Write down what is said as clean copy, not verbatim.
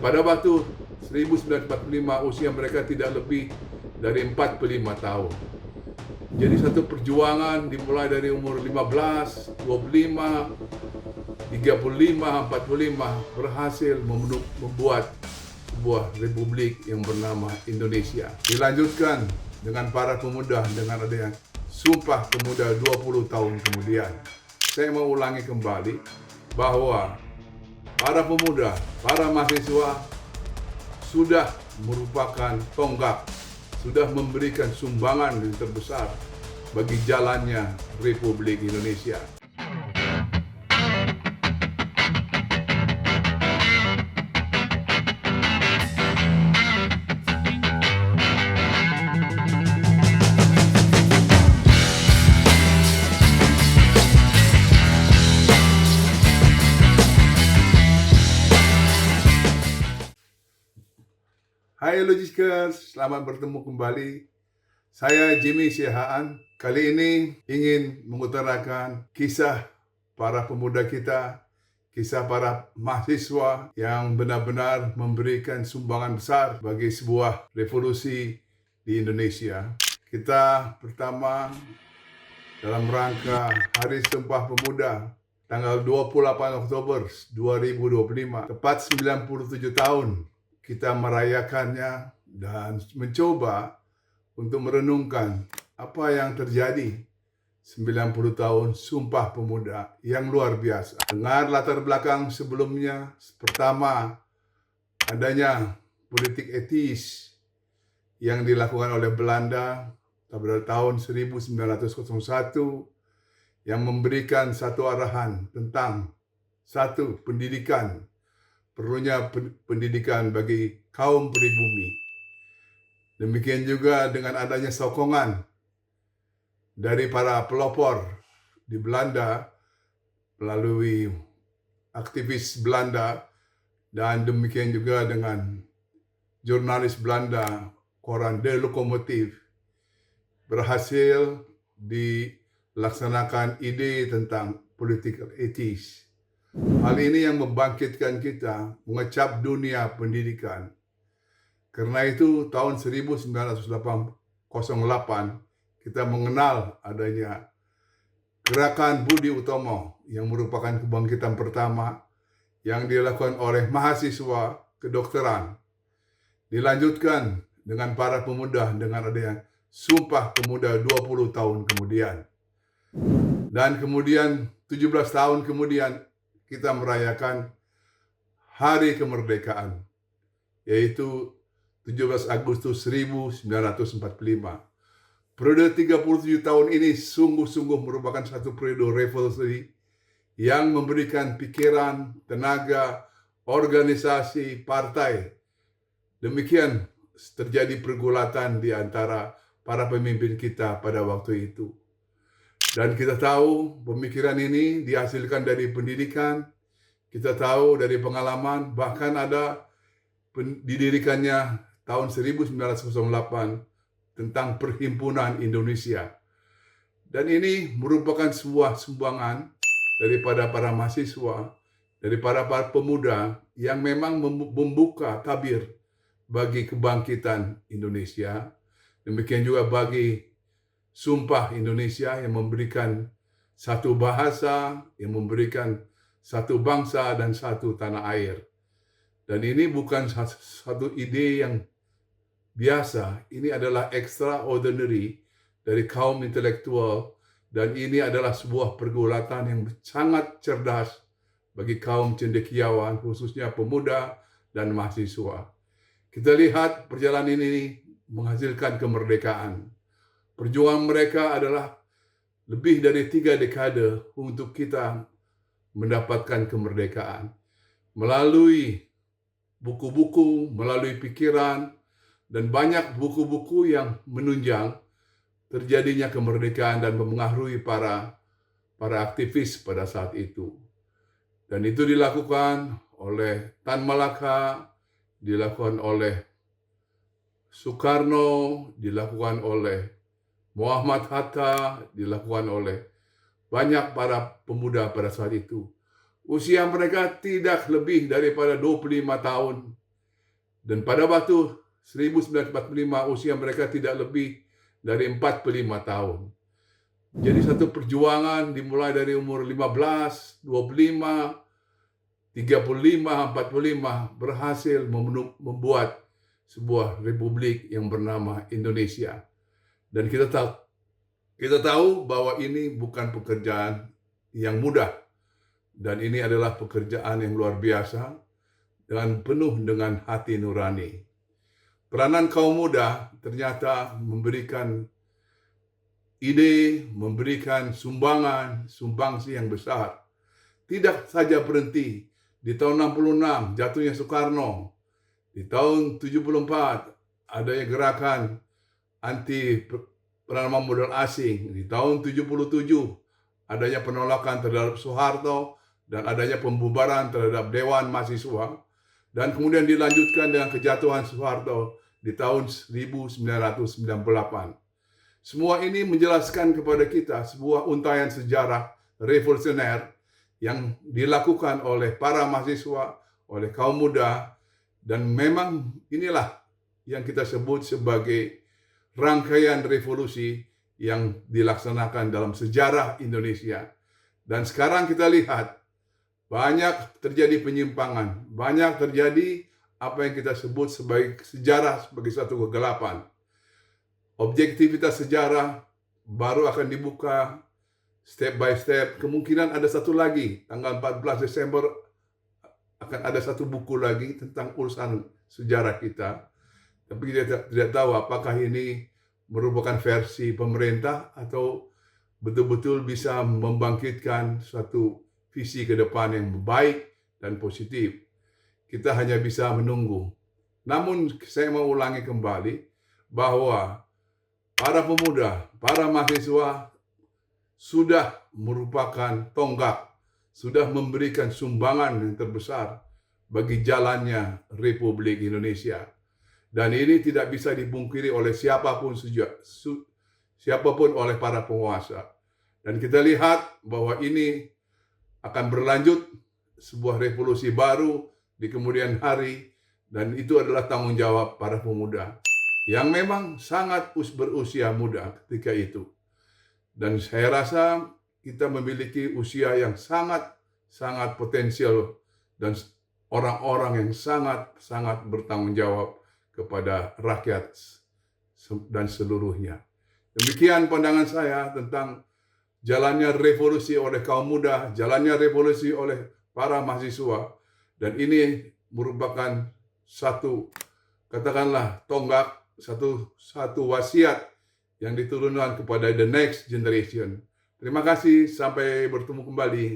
pada waktu 1945 usia mereka tidak lebih dari 45 tahun. Jadi satu perjuangan dimulai dari umur 15, 25, 35, 45 berhasil membuat sebuah republik yang bernama Indonesia. Dilanjutkan dengan para pemuda dengan adanya Sumpah Pemuda 20 tahun kemudian. Saya mau ulangi kembali bahwa para pemuda, para mahasiswa sudah merupakan tonggak, sudah memberikan sumbangan yang terbesar bagi jalannya Republik Indonesia. Hai Logiskers, selamat bertemu kembali. Saya Jimmy Siahaan. Kali ini ingin mengutarakan kisah para pemuda kita, kisah para mahasiswa yang benar-benar memberikan sumbangan besar bagi sebuah revolusi di Indonesia. Kita pertama dalam rangka Hari Sumpah Pemuda tanggal 28 Oktober 2025, tepat 97 tahun kita merayakannya dan mencoba untuk merenungkan apa yang terjadi 90 tahun Sumpah Pemuda yang luar biasa. Dengar latar belakang sebelumnya, pertama adanya politik etis yang dilakukan oleh Belanda pada tahun 1901 yang memberikan satu arahan tentang satu pendidikan, perlunya pendidikan bagi kaum pribumi. Demikian juga dengan adanya sokongan dari para pelopor di Belanda melalui aktivis Belanda dan demikian juga dengan jurnalis Belanda, koran De Lokomotief, berhasil dilaksanakan ide tentang political ethics. Hal ini yang membangkitkan kita mengecap dunia pendidikan. Karena itu tahun 1908 kita mengenal adanya gerakan Budi Utomo yang merupakan kebangkitan pertama yang dilakukan oleh mahasiswa kedokteran. Dilanjutkan dengan para pemuda dengan adanya Sumpah Pemuda 20 tahun kemudian. Dan kemudian 17 tahun kemudian kita merayakan Hari Kemerdekaan, yaitu 17 Agustus 1945. Periode 37 tahun ini sungguh-sungguh merupakan satu periode revolusi yang memberikan pikiran, tenaga, organisasi, partai. Demikian terjadi pergulatan di antara para pemimpin kita pada waktu itu. Dan kita tahu pemikiran ini dihasilkan dari pendidikan, kita tahu dari pengalaman, bahkan ada didirikannya tahun 1908 tentang Perhimpunan Indonesia. Dan ini merupakan sebuah sumbangan daripada para mahasiswa, daripada para pemuda yang memang membuka tabir bagi kebangkitan Indonesia. Demikian juga bagi Sumpah Indonesia yang memberikan satu bahasa, yang memberikan satu bangsa dan satu tanah air. Dan ini bukan satu ide yang biasa, ini adalah extraordinary dari kaum intelektual, dan ini adalah sebuah pergulatan yang sangat cerdas bagi kaum cendekiawan, khususnya pemuda dan mahasiswa. Kita lihat perjalanan ini menghasilkan kemerdekaan. Perjuangan mereka adalah lebih dari 3 dekade untuk kita mendapatkan kemerdekaan. Melalui buku-buku, melalui pikiran, dan banyak buku-buku yang menunjang terjadinya kemerdekaan dan mempengaruhi para aktivis pada saat itu. Dan itu dilakukan oleh Tan Malaka, dilakukan oleh Soekarno, dilakukan oleh Muhammad Hatta, dilakukan oleh banyak para pemuda pada saat itu. Usia mereka tidak lebih daripada 25 tahun. Dan pada waktu 1945 usia mereka tidak lebih dari 45 tahun. Jadi satu perjuangan dimulai dari umur 15, 25, 35, 45 berhasil membuat sebuah republik yang bernama Indonesia. Dan kita tahu bahwa ini bukan pekerjaan yang mudah. Dan ini adalah pekerjaan yang luar biasa dan penuh dengan hati nurani. Peranan kaum muda ternyata memberikan ide, memberikan sumbangsi yang besar. Tidak saja berhenti di tahun 66 jatuhnya Soekarno, di tahun 74 adanya gerakan anti penanaman modal asing, di tahun 77 adanya penolakan terhadap Soeharto dan adanya pembubaran terhadap Dewan Mahasiswa, dan kemudian dilanjutkan dengan kejatuhan Soeharto di tahun 1998. Semua ini menjelaskan kepada kita sebuah untaian sejarah revolusioner yang dilakukan oleh para mahasiswa, oleh kaum muda, dan memang inilah yang kita sebut sebagai rangkaian revolusi yang dilaksanakan dalam sejarah Indonesia. Dan sekarang kita lihat banyak terjadi penyimpangan, banyak terjadi apa yang kita sebut sebagai sejarah sebagai satu kegelapan. Objektivitas sejarah baru akan dibuka step by step. Kemungkinan ada satu lagi, tanggal 14 Desember akan ada satu buku lagi tentang urusan sejarah kita. Tapi kita tidak tahu apakah ini merupakan versi pemerintah atau betul-betul bisa membangkitkan suatu visi ke depan yang baik dan positif. Kita hanya bisa menunggu. Namun saya mau ulangi kembali bahwa para pemuda, para mahasiswa sudah merupakan tonggak, sudah memberikan sumbangan yang terbesar bagi jalannya Republik Indonesia. Dan ini tidak bisa dipungkiri oleh siapapun oleh para penguasa. Dan kita lihat bahwa ini akan berlanjut sebuah revolusi baru di kemudian hari, dan itu adalah tanggung jawab para pemuda yang memang sangat berusia muda ketika itu. Dan saya rasa kita memiliki usia yang sangat potensial dan orang-orang yang sangat bertanggung jawab kepada rakyat dan seluruhnya. Demikian pandangan saya tentang jalannya revolusi oleh kaum muda, jalannya revolusi oleh para mahasiswa. Dan ini merupakan satu, katakanlah, tonggak, satu wasiat yang diturunkan kepada the next generation. Terima kasih, sampai bertemu kembali.